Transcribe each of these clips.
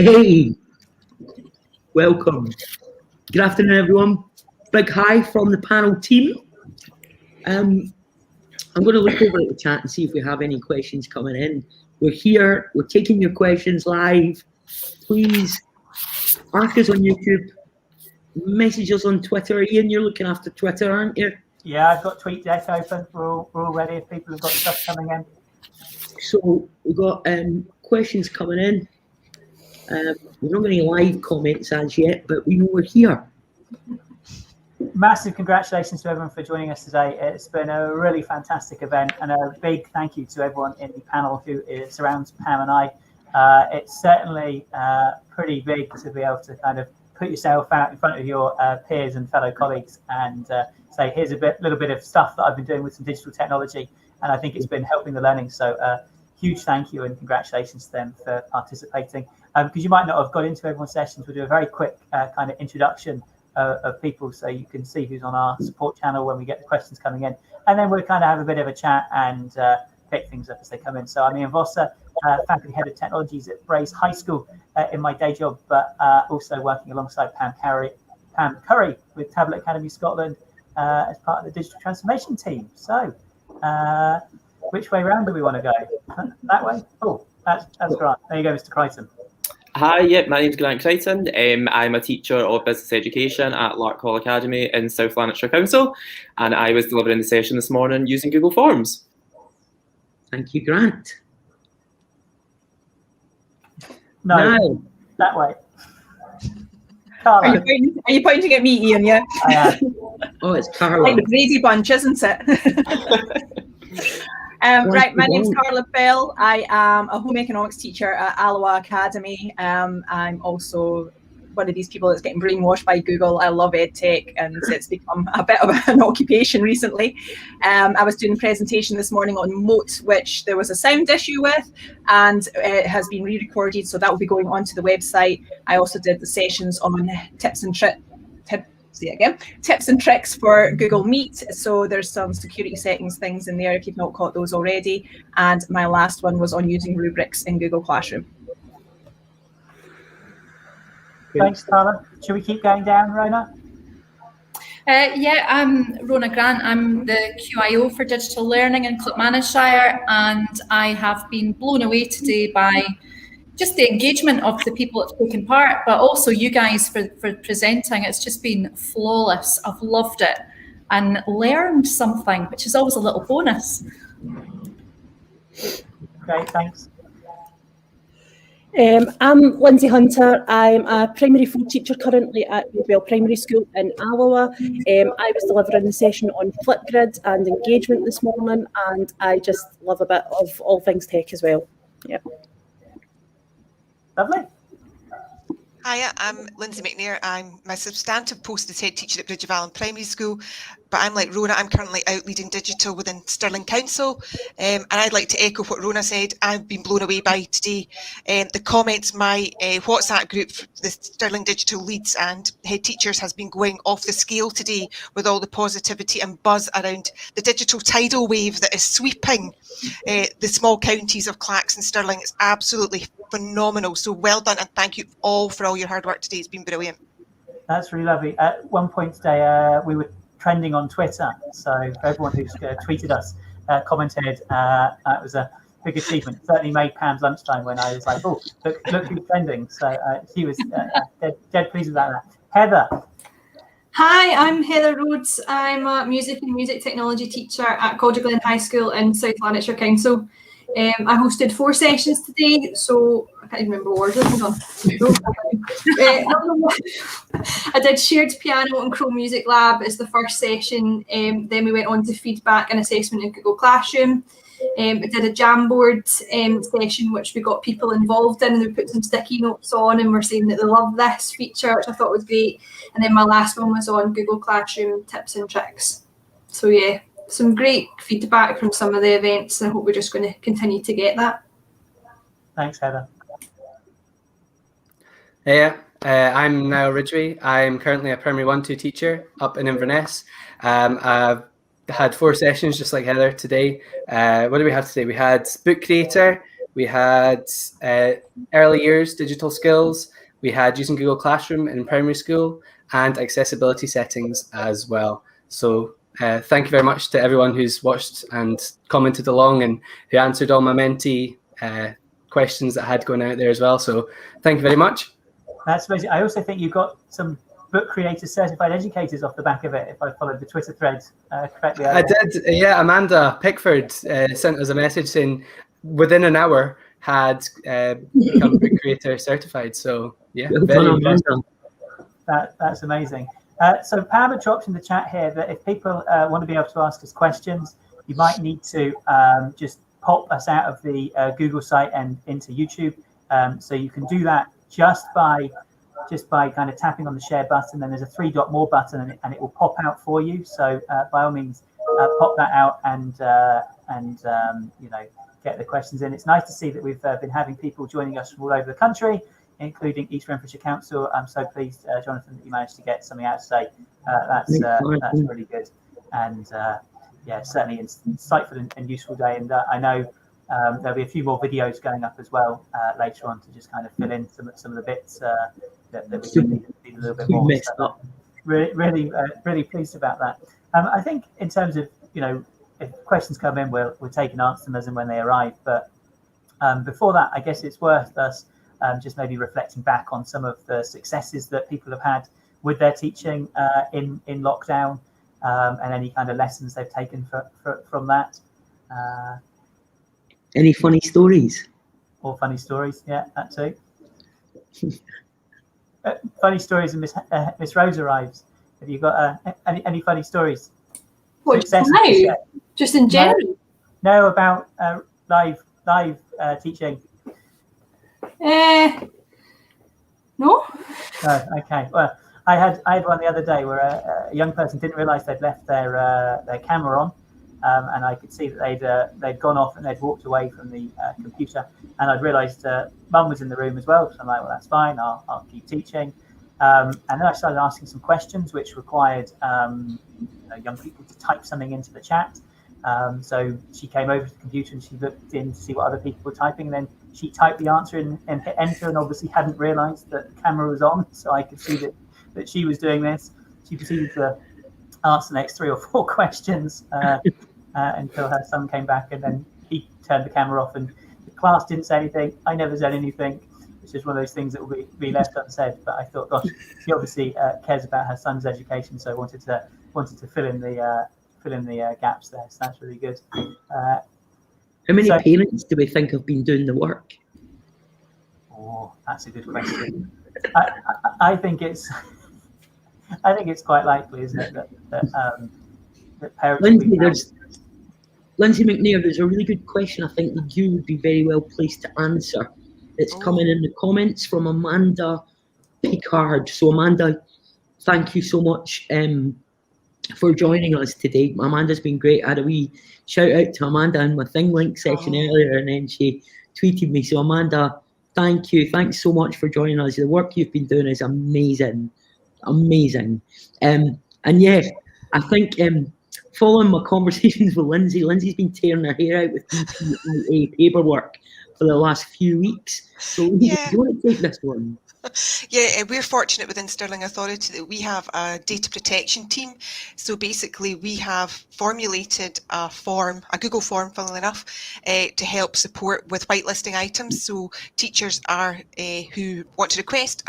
Hey, welcome. Good afternoon, everyone. Big hi from the panel team. I'm going to look over at the chat and see if we have any questions coming in. We're here. We're taking your questions live. Please ask us on YouTube. Message us on Twitter. Ian, you're looking after Twitter, aren't you? Yeah, I've got TweetDeck open. We're all ready if people have got stuff coming in. So we've got questions coming in. We're not got any live comments as yet, but we know we're here. Massive congratulations to everyone for joining us today. It's been a really fantastic event, and a big thank you to everyone in the panel who surrounds Pam and I. It's certainly pretty big to be able to kind of put yourself out in front of your peers and fellow colleagues and say, here's a little bit of stuff that I've been doing with some digital technology, and I think it's been helping the learning. So huge thank you and congratulations to them for participating. Because you might not have got into everyone's sessions, we'll do a very quick kind of introduction of people so you can see who's on our support channel when we get the questions coming in. And then we'll kind of have a bit of a chat and pick things up as they come in. So I'm Ian Vosser, faculty head of technologies at Braze High School in my day job, but also working alongside Pam Curry with Tablet Academy Scotland as part of the digital transformation team. So which way round do we want to go? That way? Oh, that's Grant. There you go, Mr. Crichton. Hi, my name's Grant Crichton. I'm a teacher of business education at Lark Hall Academy in South Lanarkshire Council, and I was delivering the session this morning using Google Forms. Thank you, Grant. No, now, that way. Carla. Are you pointing at me, Ian? Yeah. Oh, it's Carla. Like the Brady Bunch, isn't it? Right, my name's Carla Bell. I am a home economics teacher at Alloa Academy. I'm also one of these people that's getting brainwashed by Google. I love EdTech, and it's become a bit of an occupation recently. I was doing a presentation this morning on Moat, which there was a sound issue with, and it has been re-recorded, so that will be going onto the website. I also did the sessions on tips and tricks for Google Meet. So there's some security settings things in there if you've not caught those already. And my last one was on using rubrics in Google Classroom. Thanks, Carla. Should we keep going down, Rona? Yeah, I'm Rona Grant. I'm the QIO for Digital Learning in Clackmannanshire, and I have been blown away today by just the engagement of the people that have taken part, but also you guys for presenting. It's just been flawless. I've loved it and learned something, which is always a little bonus. Great, thanks. I'm Lindsay Hunter. I'm a primary 4 teacher currently at Bell Primary School in Alloa. I was delivering the session on Flipgrid and engagement this morning, and I just love a bit of all things tech as well. Yep. Lovely. Hiya, I'm Lindsay McNair. I'm my substantive post is head teacher at Bridge of Allen Primary School, but I'm like Rona, I'm currently out leading digital within Stirling Council, and I'd like to echo what Rona said. I've been blown away by today. The comments, my WhatsApp group, the Stirling Digital leads and head teachers has been going off the scale today with all the positivity and buzz around the digital tidal wave that is sweeping the small counties of Clacks and Stirling. It's absolutely phenomenal. So well done, and thank you all for all your hard work today. It's been brilliant. That's really lovely. At one point today, we were trending on Twitter. So for everyone who's tweeted us, commented, it was a big achievement. It certainly made Pam's lunchtime when I was like, oh, look who's trending. So she was dead pleased about that. Heather. Hi, I'm Heather Rhodes. I'm a music and music technology teacher at Calder Glen High School in South Lanarkshire Council. I hosted 4 sessions today, so I can't even remember what order. Hold on. I did shared piano and Chrome Music Lab as the first session. Then we went on to feedback and assessment in Google Classroom. I did a Jamboard session, which we got people involved in, and we put some sticky notes on and were saying that they love this feature, which I thought was great. And then my last one was on Google Classroom tips and tricks. So yeah, some great feedback from some of the events, and I hope we're just going to continue to get that. Thanks, Heather. Yeah, I'm Niall Ridgway. I'm currently a primary 1-2 teacher up in Inverness. I've had 4 sessions just like Heather today. What do we have today? We had Book Creator, we had early years digital skills, we had using Google Classroom in primary school, and accessibility settings as well. So thank you very much to everyone who's watched and commented along and who answered all my Menti questions that I had going out there as well. So thank you very much. That's amazing. I also think you've got some book creators, certified educators off the back of it, if I followed the Twitter thread correctly. I did, yeah. Amanda Pickford sent us a message saying within an hour had become book creator certified. So yeah, very impressive. That's amazing. So Pam had dropped in the chat here that if people want to be able to ask us questions, you might need to just pop us out of the Google site and into YouTube. So you can do that just by kind of tapping on the share button. Then there's a 3-dot more button, and it will pop out for you. So by all means, pop that out and you know, get the questions in. It's nice to see that we've been having people joining us from all over the country, including East Renfrewshire Council. I'm so pleased, Jonathan, that you managed to get something out today. That's really good, and yeah, certainly insightful and useful day. And I know there'll be a few more videos going up as well later on to just kind of fill in some of the bits that we need a little bit more. So really pleased about that. I think in terms of, you know, if questions come in, we'll take and answer them as and when they arrive. But before that, I guess it's worth us just maybe reflecting back on some of the successes that people have had with their teaching in lockdown, and any kind of lessons they've taken from that. Any funny stories? Or funny stories, yeah, that too. Funny stories, and Miss Rose arrives. Have you got any funny stories? What, no, just in general? No, about live teaching. No. No, okay. Well, I had one the other day where a young person didn't realise they'd left their camera on, and I could see that they'd gone off and they'd walked away from the computer, and I'd realised Mum was in the room as well. So I'm like, well, that's fine. I'll keep teaching. And then I started asking some questions, which required young people to type something into the chat. So she came over to the computer and she looked in to see what other people were typing. And then she typed the answer and hit enter, and obviously hadn't realised that the camera was on. So I could see that she was doing this. She proceeded to ask the next 3 or 4 questions until her son came back, and then he turned the camera off, and the class didn't say anything. I never said anything. It's just one of those things that will be left unsaid. But I thought, gosh, she obviously cares about her son's education, so I wanted to fill in the gaps there. So that's really good. How many parents do we think have been doing the work? Oh, that's a good question. I think it's quite likely, isn't it, that parents. Lindsay McNair, there's a really good question I think that you would be very well placed to answer. It's coming in the comments from Amanda Picard. So Amanda, thank you so much for joining us today. Amanda's been great. I had a wee shout out to Amanda in my Thing Link session earlier, and then she tweeted me. So Amanda, thank you. Thanks so much for joining us. The work you've been doing is amazing. Amazing. And yeah, I think following my conversations with Lindsay's been tearing her hair out with DPIA paperwork for the last few weeks. So yeah. Do you want to take this one? Yeah, we're fortunate within Stirling Authority that we have a data protection team. So basically we have formulated a Google form, funnily enough, to help support with whitelisting items. So teachers who want to request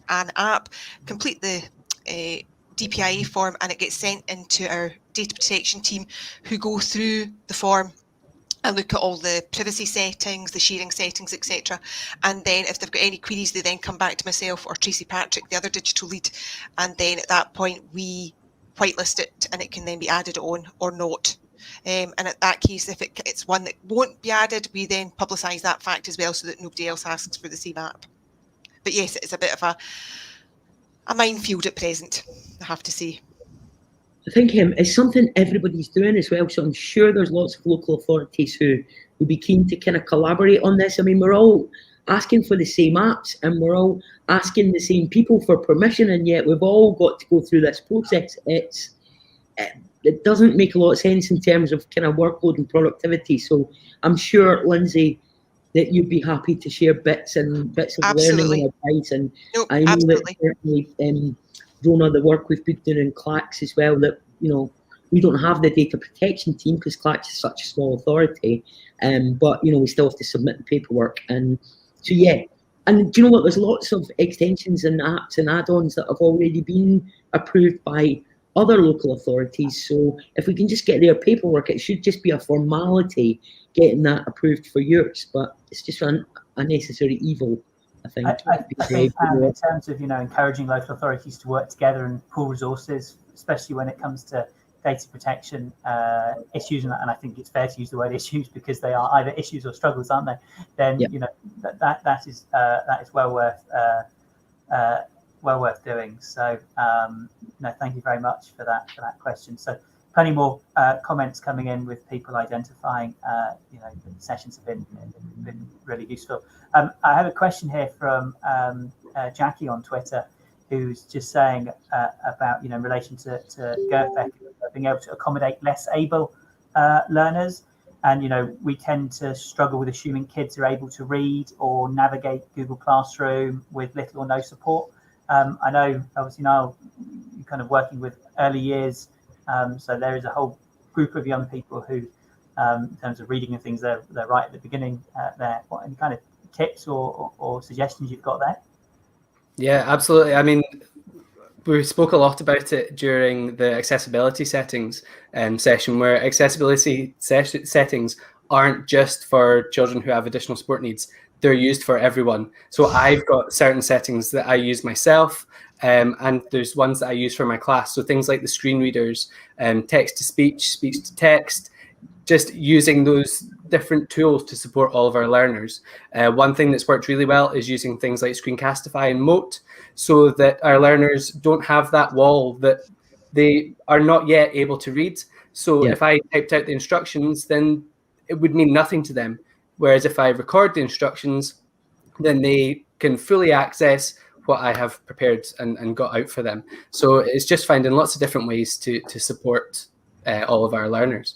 an app, complete the DPIA form, and it gets sent into our data protection team, who go through the form and look at all the privacy settings, the sharing settings, etc. And then if they've got any queries, they then come back to myself or Tracy Patrick, the other digital lead. And then at that point, we whitelist it, and it can then be added on or not. And at that case, if it's one that won't be added, we then publicise that fact as well, so that nobody else asks for the same app. But yes, it's a bit of a minefield at present, I have to say. I think it's something everybody's doing as well. So I'm sure there's lots of local authorities who would be keen to kind of collaborate on this. I mean, we're all asking for the same apps, and we're all asking the same people for permission, and yet we've all got to go through this process. It doesn't make a lot of sense in terms of kind of workload and productivity. So I'm sure, Lindsay, that you'd be happy to share bits of Absolutely. learning and advice. And Nope, I know absolutely. that certainly, Rona, the work we've been doing in CLACS as well, that, you know, we don't have the data protection team because CLACS is such a small authority, but, you know, we still have to submit the paperwork. And so, yeah. And do you know what? There's lots of extensions and apps and add-ons that have already been approved by other local authorities. So if we can just get their paperwork, it should just be a formality getting that approved for yours. But it's just an unnecessary evil, I think. I think in terms of, you know, encouraging local authorities to work together and pool resources, especially when it comes to data protection issues, and I think it's fair to use the word issues because they are either issues or struggles, aren't they? Then you know that is well worth doing. So no, thank you very much for that question. So plenty more comments coming in with people identifying you know, the sessions have been really useful. I have a question here from Jackie on Twitter, who's just saying about, you know, in relation to GERFEC being able to accommodate less able learners. And, you know, we tend to struggle with assuming kids are able to read or navigate Google Classroom with little or no support. I know, obviously, now you're kind of working with early years. So there is a whole group of young people who, in terms of reading and things, they're right at the beginning there. What any kind of tips or suggestions you've got there? Yeah, absolutely. I mean, we spoke a lot about it during the accessibility settings session, where accessibility settings aren't just for children who have additional support needs. They're used for everyone. So I've got certain settings that I use myself, and there's ones that I use for my class. So things like the screen readers, text to speech, speech to text, just using those different tools to support all of our learners. One thing that's worked really well is using things like Screencastify and Mote, so that our learners don't have that wall that they are not yet able to read. So if I typed out the instructions, then it would mean nothing to them. Whereas if I record the instructions, then they can fully access what I have prepared and got out for them. So it's just finding lots of different ways to support all of our learners.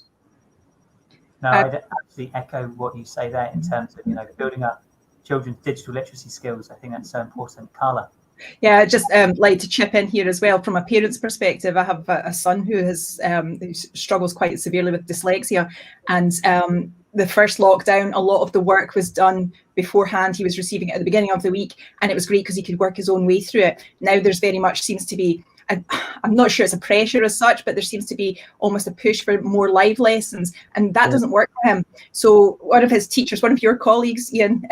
No, I'd actually echo what you say there in terms of, you know, building up children's digital literacy skills. I think that's so important. Carla. Yeah, I'd just like to chip in here as well. From a parent's perspective, I have a son who has who struggles quite severely with dyslexia, and the first lockdown, a lot of the work was done beforehand. He was receiving it at the beginning of the week, and it was great because he could work his own way through it. Now there's very much seems to be, I'm not sure it's a pressure as such, but there seems to be almost a push for more live lessons, and that doesn't work for him. So one of his teachers, one of your colleagues, Ian,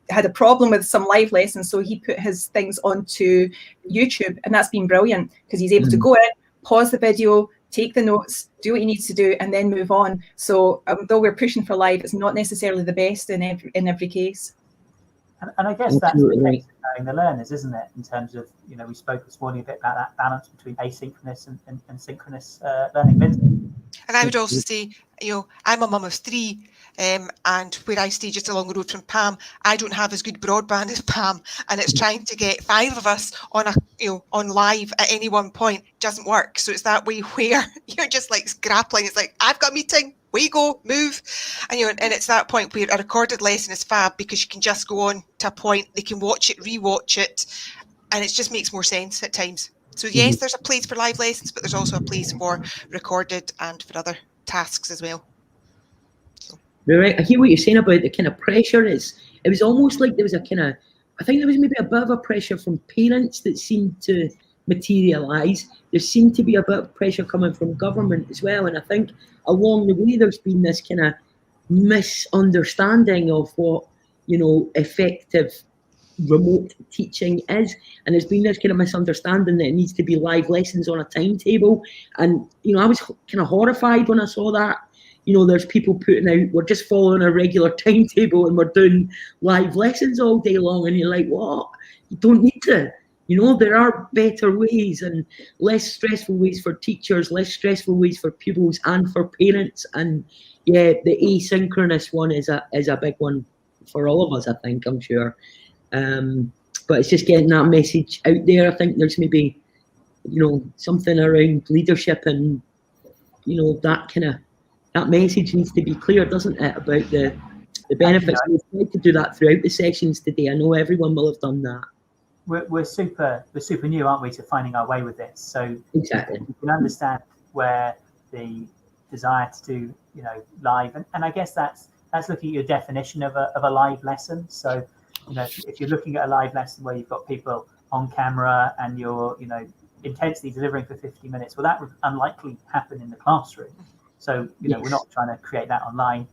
had a problem with some live lessons, so he put his things onto YouTube, and that's been brilliant because he's able to go in, pause the video, take the notes, do what he needs to do, and then move on. So though we're pushing for live, it's not necessarily the best in every case. And I guess that's the case of knowing the learners, isn't it? In terms of, you know, we spoke this morning a bit about that balance between asynchronous and synchronous learning. And I would also say, you know, I'm a mum of 3, and where I stay just along the road from Pam, I don't have as good broadband as Pam, and it's trying to get 5 of us on on live at any one point doesn't work. So it's that way where you're just like grappling. It's like, I've got a meeting, we go, move, and and it's that point where a recorded lesson is fab because you can just go on to a point, they can watch it, rewatch it, and it just makes more sense at times. So yes, there's a place for live lessons, but there's also a place for recorded and for other tasks as well. So. Right, I hear what you're saying about the kind of pressure. It was almost like there was a kind of, I think there was maybe a bit of a pressure from parents that seemed to materialise. There seemed to be a bit of pressure coming from government as well, and I think along the way there's been this kind of misunderstanding of what, you know, effective remote teaching is, and there's been this kind of misunderstanding that it needs to be live lessons on a timetable. And, you know, I was kind of horrified when I saw that. You know, there's people putting out, we're just following a regular timetable and we're doing live lessons all day long, and you're like, what? You don't need to. You know, there are better ways and less stressful ways for teachers, less stressful ways for pupils and for parents. And yeah, the asynchronous one is a big one for all of us, I think, I'm sure. But it's just getting that message out there. I think there's maybe, you know, something around leadership and, you know, that message needs to be clear, doesn't it, about the the benefits. We've tried to do that throughout the sessions today. I know everyone will have done that. We're super new, aren't we, to finding our way with this? So exactly, you can understand where the desire to do, live, and I guess that's looking at your definition of a live lesson. So, if you're looking at a live lesson where you've got people on camera and you're, intensely delivering for 50 minutes, well, that would unlikely happen in the classroom. So, yes. We're not trying to create that online.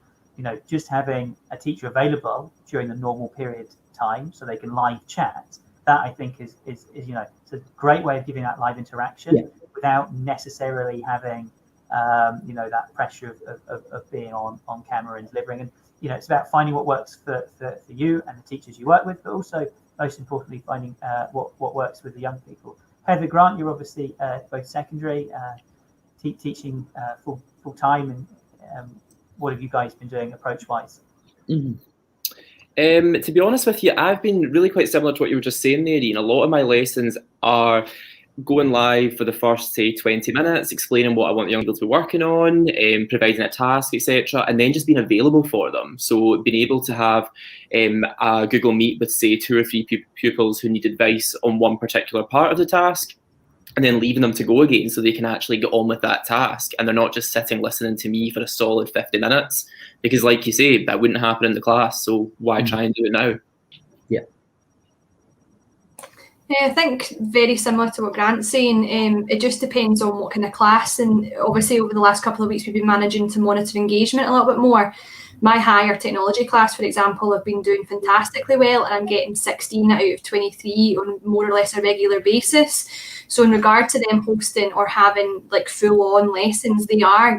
Just having a teacher available during the normal period time so they can live chat. That I think is it's a great way of giving that live interaction without necessarily having that pressure of being on camera and delivering. And it's about finding what works for you and the teachers you work with, but also most importantly finding what works with the young people. Heather, Grant, you're obviously both secondary teaching full time, and what have you guys been doing approach wise? Mm-hmm. To be honest with you, I've been really quite similar to what you were just saying there, Ian. A lot of my lessons are going live for the first, say, 20 minutes, explaining what I want the young people to be working on, providing a task, etc., and then just being available for them. So being able to have a Google Meet with, say, 2 or 3 pupils who need advice on one particular part of the task, and then leaving them to go again so they can actually get on with that task, and they're not just sitting listening to me for a solid 50 minutes. Because like you say, that wouldn't happen in the class, so why try and do it now? Yeah. Yeah, I think very similar to what Grant's saying. It just depends on what kind of class, and obviously over the last couple of weeks we've been managing to monitor engagement a little bit more. My higher technology class, for example, have been doing fantastically well, and I'm getting 16 out of 23 on more or less a regular basis. So in regard to them hosting or having like full-on lessons,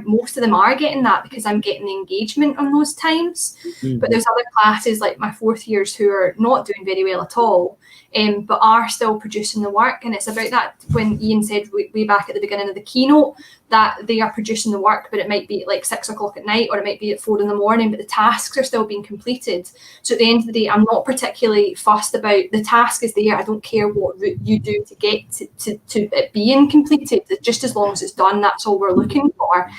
most of them are getting that because I'm getting the engagement on those times. Mm-hmm. But there's other classes like my 4th years who are not doing very well at all, but are still producing the work. And it's about that when Ian said way back at the beginning of the keynote that they are producing the work, but it might be at like 6 o'clock at night or it might be at 4 in the morning, but the tasks are still being completed. So at the end of the day, I'm not particularly fussed about the task is there. I don't care what route you do to get to it being completed. Just as long as it's done, that's all we're looking for.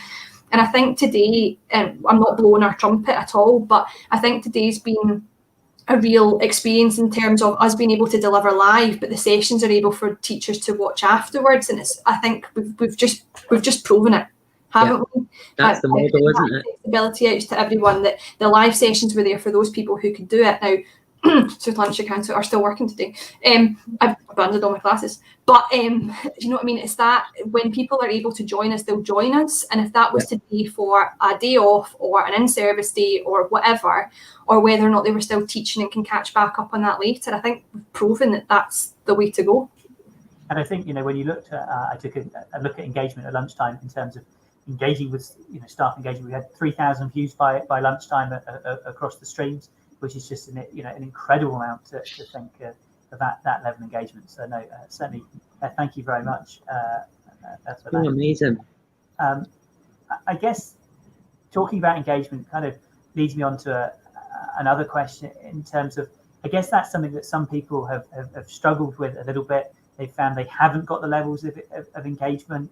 And I think today, I'm not blowing our trumpet at all, but I think today's been a real experience in terms of us being able to deliver live, but the sessions are able for teachers to watch afterwards. And I think we've just proven it, haven't we? That's the model, isn't it? Flexibility out to everyone, that the live sessions were there for those people who could do it. Now, South Lanarkshire Council are still working today. I've abandoned all my classes, but you know what I mean? It's that when people are able to join us, they'll join us. And if that was to be for a day off or an in-service day or whatever, or whether or not they were still teaching and can catch back up on that later, I think we've proven that that's the way to go. And I think, when you looked at, I took a look at engagement at lunchtime in terms of engaging with, staff engagement. We had 3,000 views by lunchtime across the streams, which is just an incredible amount to think of that level of engagement. So no, certainly, thank you very much. That's for that. Amazing. I guess talking about engagement kind of leads me on to another question in terms of, I guess that's something that some people have struggled with a little bit. They've found they haven't got the levels of engagement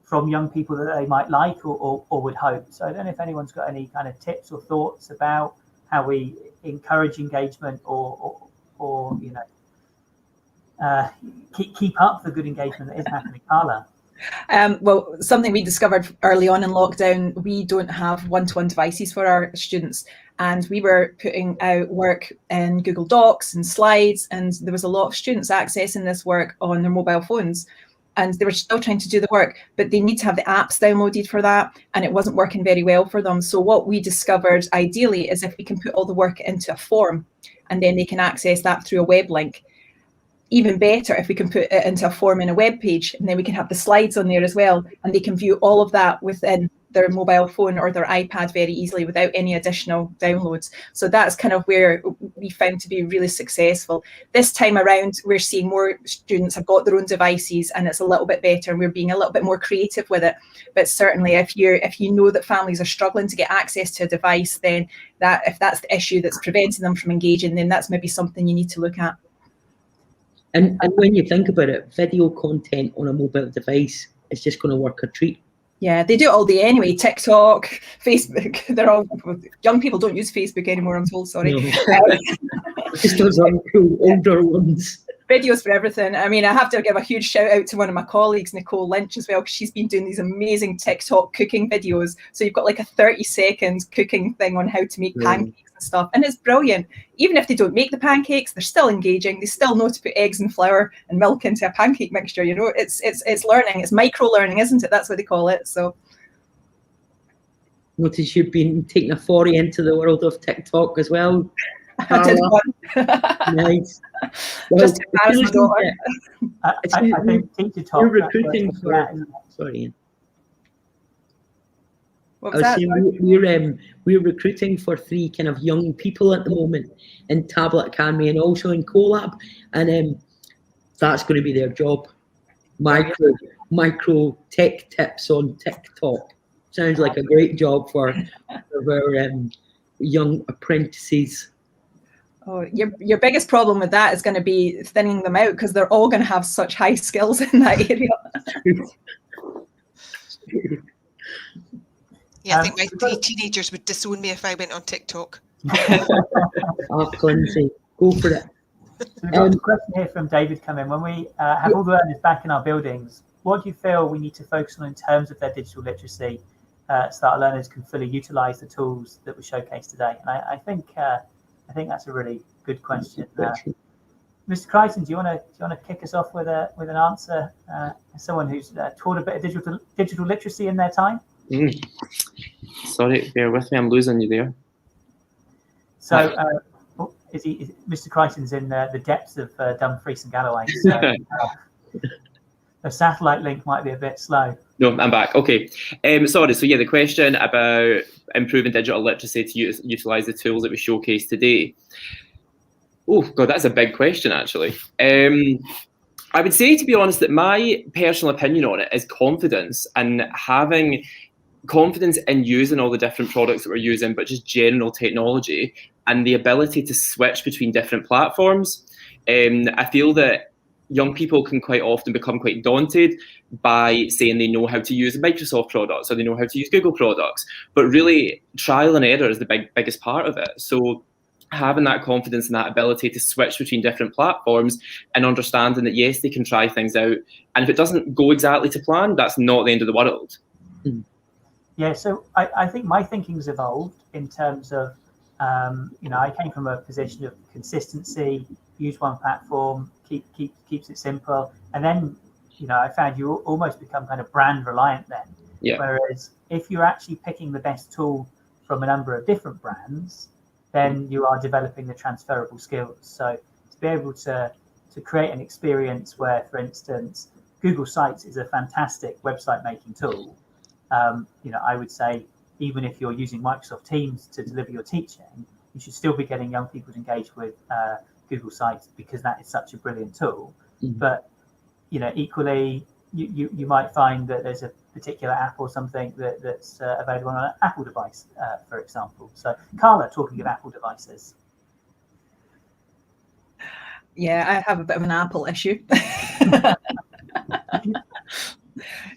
from young people that they might like or would hope. So I don't know if anyone's got any kind of tips or thoughts about how we encourage engagement or keep up the good engagement that is happening. Carla? Well, something we discovered early on in lockdown, we don't have one-to-one devices for our students, and we were putting out work in Google Docs and slides, and there was a lot of students accessing this work on their mobile phones, and they were still trying to do the work, but they need to have the apps downloaded for that, and it wasn't working very well for them. So what we discovered ideally is if we can put all the work into a form, and then they can access that through a web link. Even better if we can put it into a form in a web page, and then we can have the slides on there as well, and they can view all of that within their mobile phone or their iPad very easily without any additional downloads. So that's kind of where we found to be really successful. This time around, we're seeing more students have got their own devices, and it's a little bit better, and we're being a little bit more creative with it. But certainly if you know that families are struggling to get access to a device, then if that's the issue that's preventing them from engaging, then that's maybe something you need to look at. And when you think about it, video content on a mobile device is just going to work a treat. Yeah, they do it all day anyway. TikTok, Facebook. They're all young people don't use Facebook anymore. I'm told. Sorry. No. Just those uncool older ones. Videos for everything. I mean, I have to give a huge shout out to one of my colleagues, Nicole Lynch, as well, because she's been doing these amazing TikTok cooking videos. So you've got like a 30-second cooking thing on how to make pancakes and stuff, and it's brilliant. Even if they don't make the pancakes, they're still engaging. They still know to put eggs and flour and milk into a pancake mixture. You know, it's learning. It's micro learning, isn't it? That's what they call it. So. Notice you've been taking a foray into the world of TikTok as well. I did one. Nice. Well, just to embarrass my daughter. I think teacher talk. We're recruiting for. Sorry. What was that? We're recruiting for 3 kind of young people at the moment in Tablet Academy and also in CoLab, and that's going to be their job. Micro tech tips on TikTok. Sounds like a great job for our young apprentices. Oh, your biggest problem with that is going to be thinning them out, because they're all going to have such high skills in that area. Yeah, I think my 3 teenagers would disown me if I went on TikTok. Oh, Lindsay, go for it. So we've got a question here from David come in. When we have all the learners back in our buildings, what do you feel we need to focus on in terms of their digital literacy so that our learners can fully utilise the tools that were showcased today? And I think that's a really good question. Mr. Crichton, do you want to kick us off with an answer? As someone who's taught a bit of digital literacy in their time. Sorry, bear with me. I'm losing you there. So, Mr. Crichton's in the depths of Dumfries and Galloway. So, the satellite link might be a bit slow. No, I'm back. Okay. Sorry. So yeah, the question about improving digital literacy to utilise the tools that we showcased today. Oh God, that's a big question actually. I would say, to be honest, that my personal opinion on it is confidence, and having confidence in using all the different products that we're using, but just general technology and the ability to switch between different platforms. I feel that young people can quite often become quite daunted by saying they know how to use Microsoft products or they know how to use Google products, but really trial and error is the biggest part of it. So having that confidence and that ability to switch between different platforms and understanding that, yes, they can try things out. And if it doesn't go exactly to plan, that's not the end of the world. Yeah, so I think my thinking's evolved in terms of, I came from a position of consistency, use one platform, keeps it simple. And then, I found you almost become kind of brand reliant then. Yeah. Whereas if you're actually picking the best tool from a number of different brands, then you are developing the transferable skills. So to be able to create an experience where, for instance, Google Sites is a fantastic website making tool. I would say, even if you're using Microsoft Teams to deliver your teaching, you should still be getting young people to engage with Google Sites, because that is such a brilliant tool. But equally, you might find that there's a particular app or something that's available on an Apple device, for example. So, Carla, talking of Apple devices. Yeah, I have a bit of an Apple issue.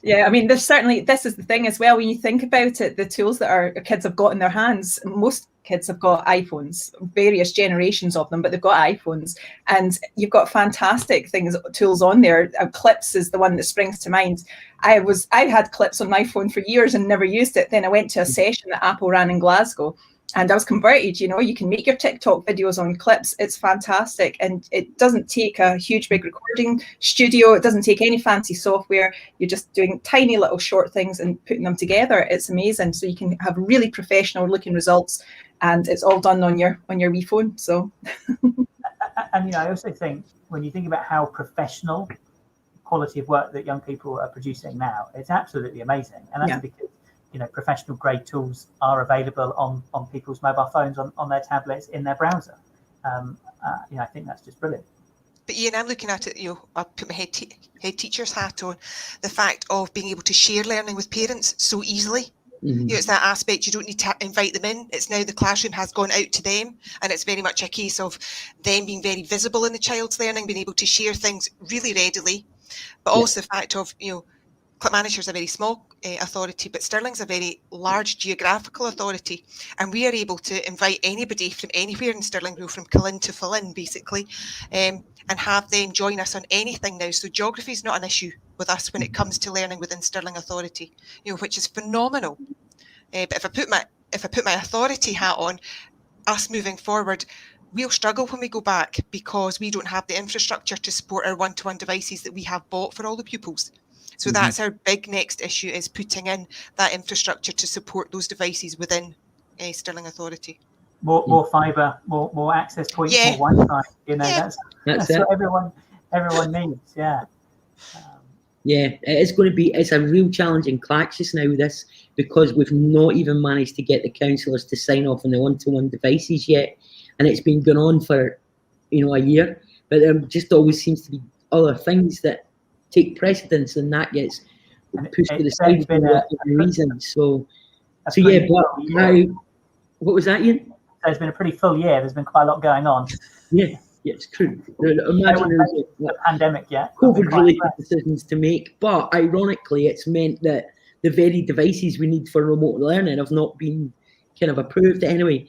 Yeah, I mean, this is the thing as well. When you think about it, the tools that our kids have got in their hands, most kids have got iPhones, various generations of them, but they've got iPhones, and you've got fantastic tools on there. Clips is the one that springs to mind. I had Clips on my phone for years and never used it. Then I went to a session that Apple ran in Glasgow, and I was converted. You can make your TikTok videos on Clips. It's fantastic. And it doesn't take a huge, big recording studio. It doesn't take any fancy software. You're just doing tiny little short things and putting them together. It's amazing. So you can have really professional looking results, and it's all done on your wee phone. So. And, I also think when you think about how professional quality of work that young people are producing now, it's absolutely amazing. And that's because professional grade tools are available on people's mobile phones, on their tablets, in their browser. I think that's just brilliant. But Ian, I'm looking at it, I put my head teacher's hat on, the fact of being able to share learning with parents so easily. It's that aspect, you don't need to invite them in. It's now the classroom has gone out to them, and it's very much a case of them being very visible in the child's learning, being able to share things really readily, but also the fact of, Clip Manager is a very small authority, but Stirling's a very large geographical authority, and we are able to invite anybody from anywhere in Stirling, from Cullen to Fullin, basically, and have them join us on anything now. So geography is not an issue with us when it comes to learning within Stirling Authority, which is phenomenal. But if I put my authority hat on, us moving forward, we'll struggle when we go back because we don't have the infrastructure to support our one-to-one devices that we have bought for all the pupils. So that's our big next issue, is putting in that infrastructure to support those devices within Stirling Authority. More fibre, more access points, more Wi-Fi. That's what everyone needs. Yeah. It's a real challenge in Clacks just now, this, because we've not even managed to get the councillors to sign off on the one-to-one devices yet, and it's been going on for a year. But there just always seems to be other things that take precedence, and that gets pushed to the side for whatever reason. So yeah. But what was that, Ian? It's been a pretty full year. There's been quite a lot going on. Yeah, it's true. Imagine the pandemic yet. COVID-related decisions to make, but ironically, it's meant that the very devices we need for remote learning have not been kind of approved anyway.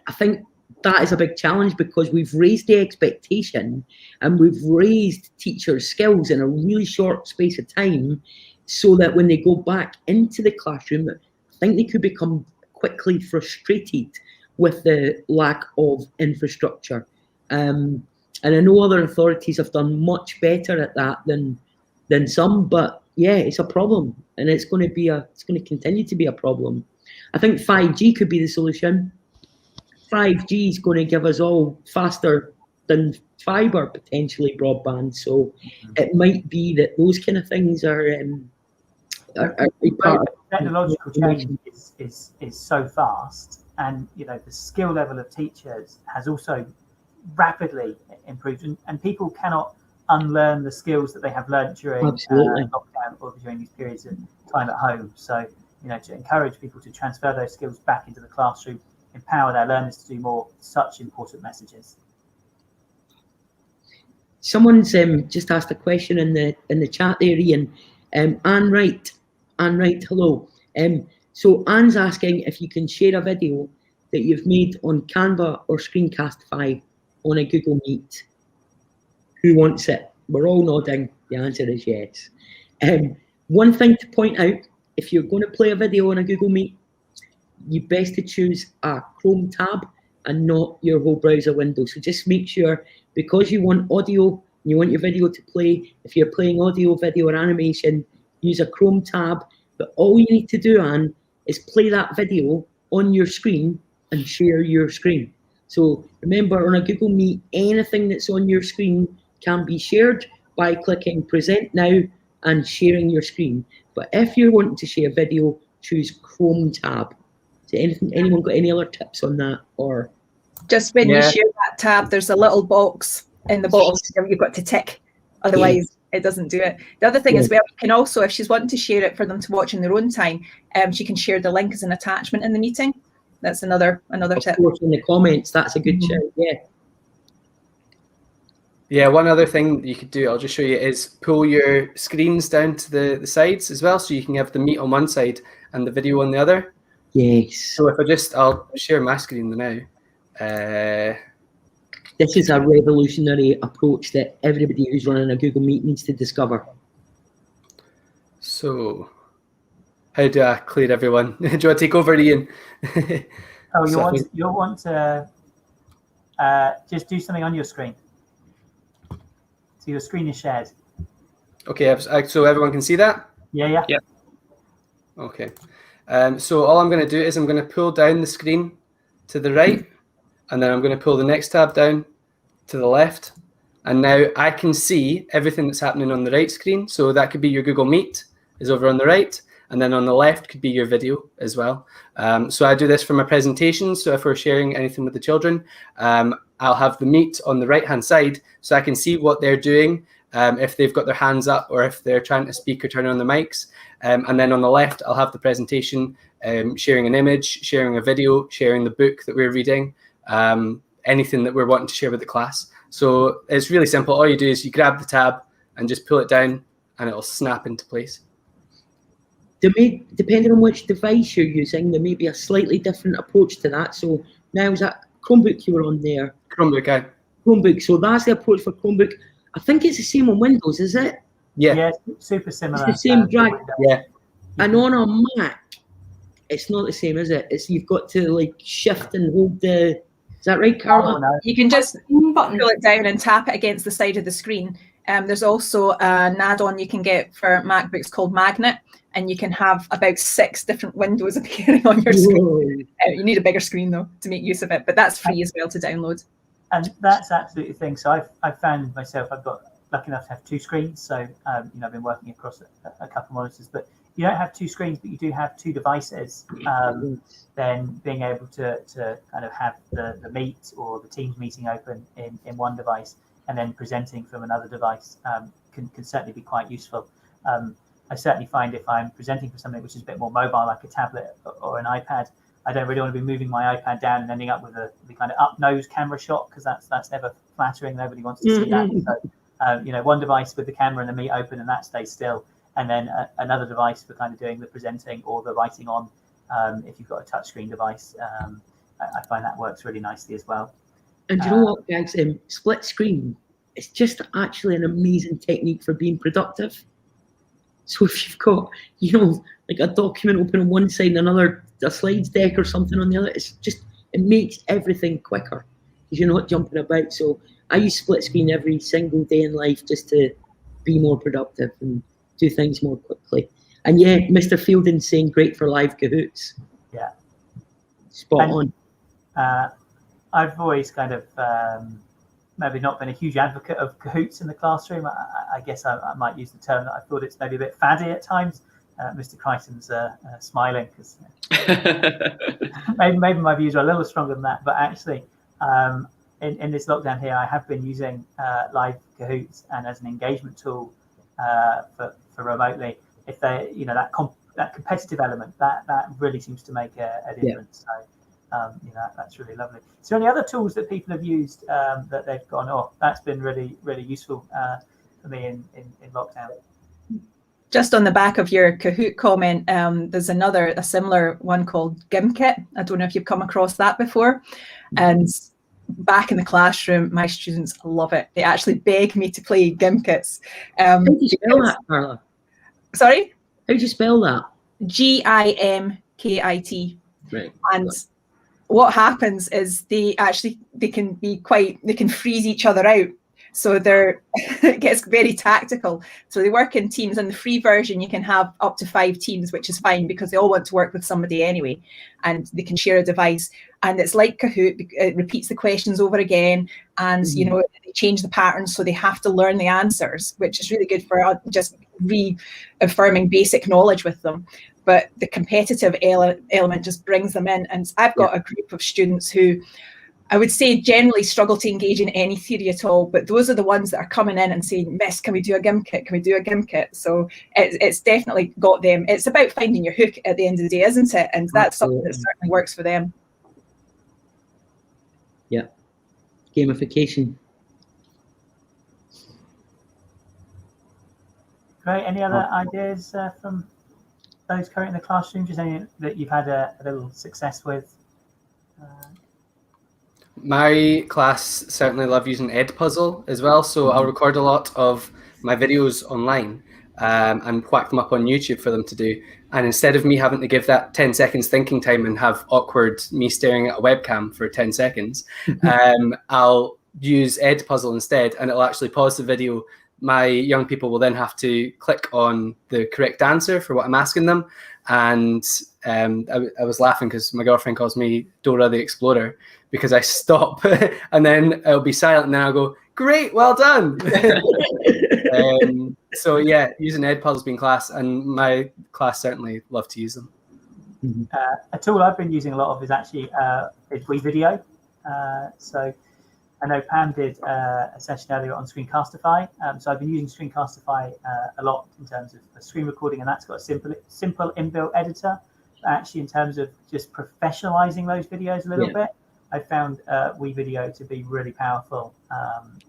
I think that is a big challenge because we've raised the expectation and we've raised teachers' skills in a really short space of time, so that when they go back into the classroom, I think they could become quickly frustrated with the lack of infrastructure. And I know other authorities have done much better at that than some, but yeah, it's a problem, and it's going to continue to be a problem. I think 5G could be the solution. 5G is going to give us all faster than fibre, potentially broadband. So it might be that those kind of things are part of technological change is so fast, and the skill level of teachers has also rapidly improved, and people cannot unlearn the skills that they have learned during lockdown or during these periods of time at home. So to encourage people to transfer those skills back into the classroom, empower their learners to do more, such important messages. Someone's just asked a question in the chat there, Ian. Anne Wright, hello. So Anne's asking if you can share a video that you've made on Canva or Screencastify on a Google Meet. Who wants it? We're all nodding. The answer is yes. One thing to point out, if you're going to play a video on a Google Meet, you best to choose a Chrome tab and not your whole browser window. So just make sure, because you want audio, you want your video to play, if you're playing audio, video, or animation, use a Chrome tab. But all you need to do, Anne, is play that video on your screen and share your screen. So remember, on a Google Meet, anything that's on your screen can be shared by clicking Present Now and sharing your screen. But if you're wanting to share video, choose Chrome tab. So anyone got any other tips on that? Or just when you share that tab, there's a little box in the bottom you've got to tick. Otherwise, it doesn't do it. The other thing is, well, you can also, if she's wanting to share it for them to watch in their own time, she can share the link as an attachment in the meeting. That's another tip. Of course, in the comments, that's a good shout. Yeah, one other thing you could do, I'll just show you, is pull your screens down to the sides as well, so you can have the Meet on one side and the video on the other. Yes. So if I'll share my screen now. This is a revolutionary approach that everybody who's running a Google Meet needs to discover. So, how do I clear everyone? Do you want to take over, Ian? You'll want to just do something on your screen. So your screen is shared. Okay, so everyone can see that? Yeah. Okay. So all I'm going to do is I'm going to pull down the screen to the right, and then I'm going to pull the next tab down to the left. And now I can see everything that's happening on the right screen. So that could be your Google Meet is over on the right. And then on the left could be your video as well. So I do this for my presentations. So if we're sharing anything with the children, I'll have the Meet on the right-hand side so I can see what they're doing, if they've got their hands up or if they're trying to speak or turn on the mics. And then on the left, I'll have the presentation, sharing an image, sharing a video, sharing the book that we're reading, anything that we're wanting to share with the class. So it's really simple. All you do is you grab the tab and just pull it down and it'll snap into place. depending on which device you're using, there may be a slightly different approach to that. So now, is that Chromebook you were on there? Chromebook, aye. Chromebook. So that's the approach for Chromebook. I think it's the same on Windows, is it? Yeah, super similar. It's the same drag. Yeah. And on a Mac, it's not the same, is it? It's you've got to like shift and hold the. Is that right, Carla? Oh, no. You can just pull it down and tap it against the side of the screen. There's also an add-on you can get for MacBooks called Magnet, and you can have about 6 different windows appearing on your screen. You need a bigger screen though to make use of it, but that's free as well to download. And that's absolutely the thing. So I've found myself, I've got lucky enough to have 2 screens. So I've been working across a couple of monitors, but you don't have 2 screens, but you do have 2 devices. Then being able to kind of have the Meet or the Teams meeting open in one device and then presenting from another device can certainly be quite useful. I certainly find if I'm presenting for something which is a bit more mobile, like a tablet or an iPad, I don't really want to be moving my iPad down and ending up with the kind of up nose camera shot, because that's never flattering. Nobody wants to see that. So, one device with the camera and the Meet open and that stays still, and then another device for kind of doing the presenting or the writing on. If you've got a touchscreen device, I find that works really nicely as well. And you know what, guys? Split screen, it's just actually an amazing technique for being productive. So if you've got, like a document open on one side and a slides deck or something on the other, it makes everything quicker because you're not jumping about. So I use split screen every single day in life just to be more productive and do things more quickly. And yeah, Mr. Fielding saying great for live Cahoots. Yeah. Spot on. I've always kind of maybe not been a huge advocate of Cahoots in the classroom. I guess I might use the term that I thought it's maybe a bit faddy at times. Mr. Crichton's smiling because maybe my views are a little stronger than that. But actually, in this lockdown here, I have been using live Cahoots and as an engagement tool for remotely. If they, that competitive element that really seems to make a difference. Yeah. So, that's really lovely. Is there any other tools that people have used that they've gone, oh, that's been really, really useful for me in lockdown? Just on the back of your Kahoot comment, there's a similar one called GimKit. I don't know if you've come across that before. And back in the classroom, my students love it. They actually beg me to play GimKits. How do you spell that, Carla? Sorry? How do you spell that? GIMKIT. Right. And what happens is they can freeze each other out. So it gets very tactical. So they work in teams. In the free version, you can have up to 5 teams, which is fine because they all want to work with somebody anyway, and they can share a device. And it's like Kahoot. It repeats the questions over again, and they change the patterns, so they have to learn the answers, which is really good for just reaffirming basic knowledge with them. But the competitive element just brings them in. And I've got a group of students who I would say generally struggle to engage in any theory at all, but those are the ones that are coming in and saying, Miss, can we do a GimKit? Can we do a GimKit? So it's definitely got them. It's about finding your hook at the end of the day, isn't it? And that's something that certainly works for them. Yeah. Gamification. Great. Any other ideas from those currently in the classroom? Just anything that you've had a little success with? My class certainly love using Edpuzzle as well, so I'll record a lot of my videos online and whack them up on YouTube for them to do. And instead of me having to give that 10 seconds thinking time and have awkward me staring at a webcam for 10 seconds, I'll use Edpuzzle instead, and it'll actually pause the video. My young people will then have to click on the correct answer for what I'm asking them. And I was laughing because my girlfriend calls me Dora the Explorer because I stop and then I'll be silent and then I'll go, great, well done. So yeah, using Edpuzzle's been class, and my class certainly love to use them. A tool I've been using a lot of is actually is WeVideo. So I know Pam did a session earlier on Screencastify. So I've been using Screencastify a lot in terms of screen recording, and that's got a simple inbuilt editor. Actually, in terms of just professionalizing those videos a little bit, I found WeVideo to be really powerful.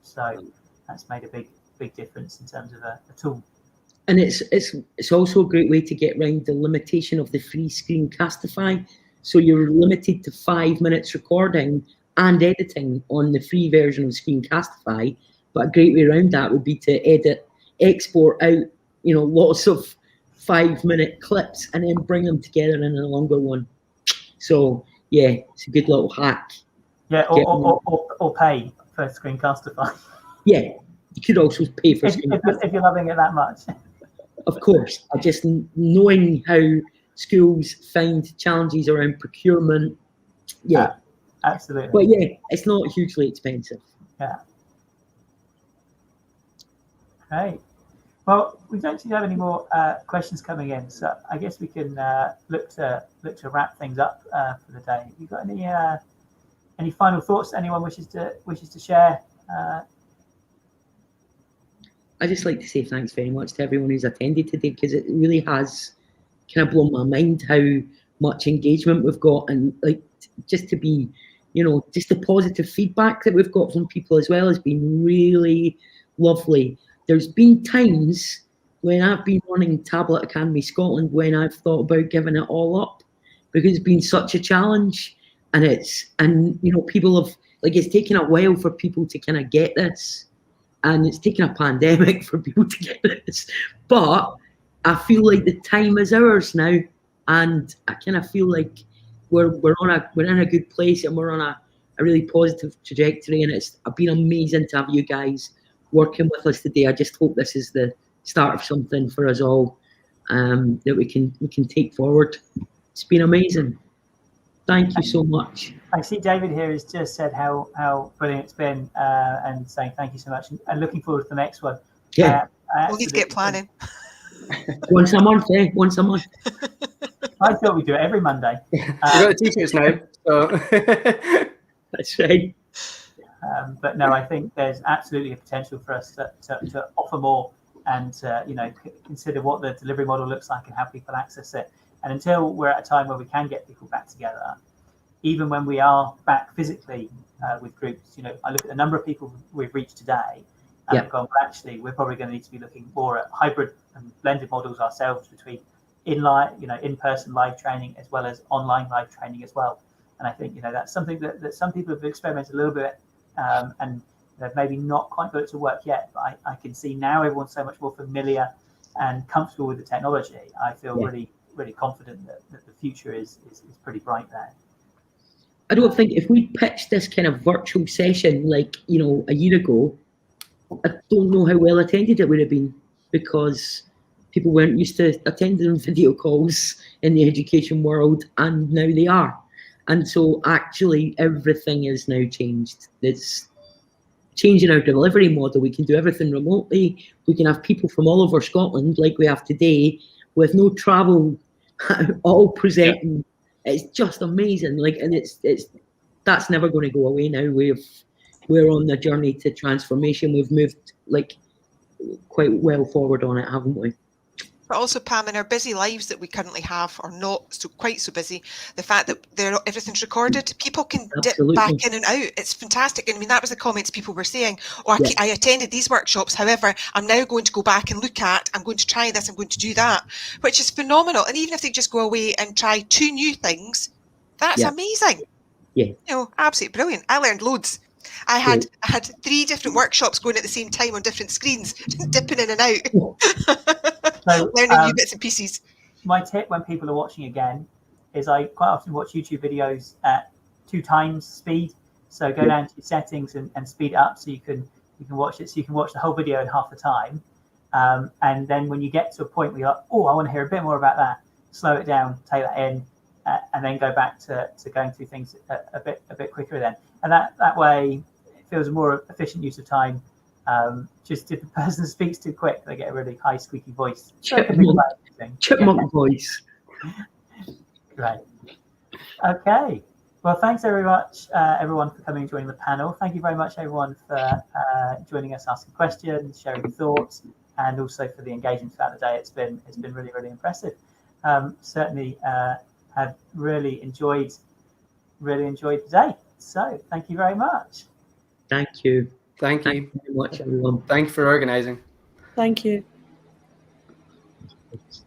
So that's made a big difference in terms of a tool. And it's also a great way to get around the limitation of the free Screencastify. So you're limited to 5 minutes recording and editing on the free version of Screencastify. But a great way around that would be to export out, lots of 5-minute clips and then bring them together in a longer one. So yeah, it's a good little hack. Yeah, or pay for Screencastify. Yeah, you could also pay for Screencastify. If you're loving it that much. Of course, just knowing how schools find challenges around procurement. Yeah, absolutely. But yeah, it's not hugely expensive. Yeah. Great. Well, we don't seem to have any more questions coming in, so I guess we can look to wrap things up for the day. Have you got any final thoughts anyone wishes to share? I just like to say thanks very much to everyone who's attended today, because it really has kind of blown my mind how much engagement we've got, and like just to be, just the positive feedback that we've got from people as well has been really lovely. There's been times when I've been running Tablet Academy Scotland when I've thought about giving it all up, because it's been such a challenge, and people have, like, it's taken a while for people to kind of get this. And it's taken a pandemic for people to get this, but I feel like the time is ours now, and I kind of feel like we're in a good place, and we're on a really positive trajectory. And it's been amazing to have you guys working with us today. I just hope this is the start of something for us all that we can take forward. It's been amazing. Thank you so much. I see David here has just said how brilliant it's been, and saying thank you so much, and looking forward to the next one. Yeah. We'll need to get planning. Once a month, once a month. I thought we'd do it every Monday. We've got the t-shirts now, so. That's right. But no, I think there's absolutely a potential for us to offer more, and consider what the delivery model looks like and how people access it. And until we're at a time where we can get people back together, even when we are back physically with groups, I look at the number of people we've reached today, and I've gone, well, actually, we're probably going to need to be looking more at hybrid and blended models ourselves between in-person live training as well as online live training as well. And I think that's something that some people have experimented a little bit, and they've maybe not quite got it to work yet. But I can see now everyone's so much more familiar and comfortable with the technology. I feel really confident that the future is pretty bright there. I don't think if we pitched this kind of virtual session like a year ago, I don't know how well attended it would have been, because people weren't used to attending video calls in the education world, and now they are. And so actually everything is now changed. It's changing our delivery model. We can do everything remotely. We can have people from all over Scotland like we have today, with no travel, all presenting. It's just amazing. And that's never going to go away now. We're on the journey to transformation. We've moved quite well forward on it, haven't we? But also, Pam, in our busy lives that we currently have, are not quite so busy, the fact that everything's recorded, people can dip back in and out. It's fantastic. And I mean, that was the comments people were saying. I attended these workshops. However, I'm now going to go back and look at, I'm going to try this, I'm going to do that, which is phenomenal. And even if they just go away and try 2 new things, that's amazing. Yeah. Absolutely brilliant. I learned loads. I had 3 different workshops going at the same time on different screens, dipping in and out. So, learning new bits and pieces. My tip when people are watching again is I quite often watch YouTube videos at 2 times speed. So go down to your settings and speed it up so you can watch it. So you can watch the whole video in half the time. And then when you get to a point where you're like, oh, I want to hear a bit more about that, slow it down, take that in, and then go back to going through things a bit quicker then. And that way it feels a more efficient use of time. Just if the person speaks too quick, they get a really high squeaky voice. Chipmunk voice. Right. Okay. Well, thanks very much, everyone, for coming and joining the panel. Thank you very much, everyone, for joining us, asking questions, sharing thoughts, and also for the engagement throughout the day. It's been really, really impressive. Certainly have really enjoyed the day. So thank you very much. Thank you. Thank you very much, everyone. Thank you for organising. Thank you. Thanks.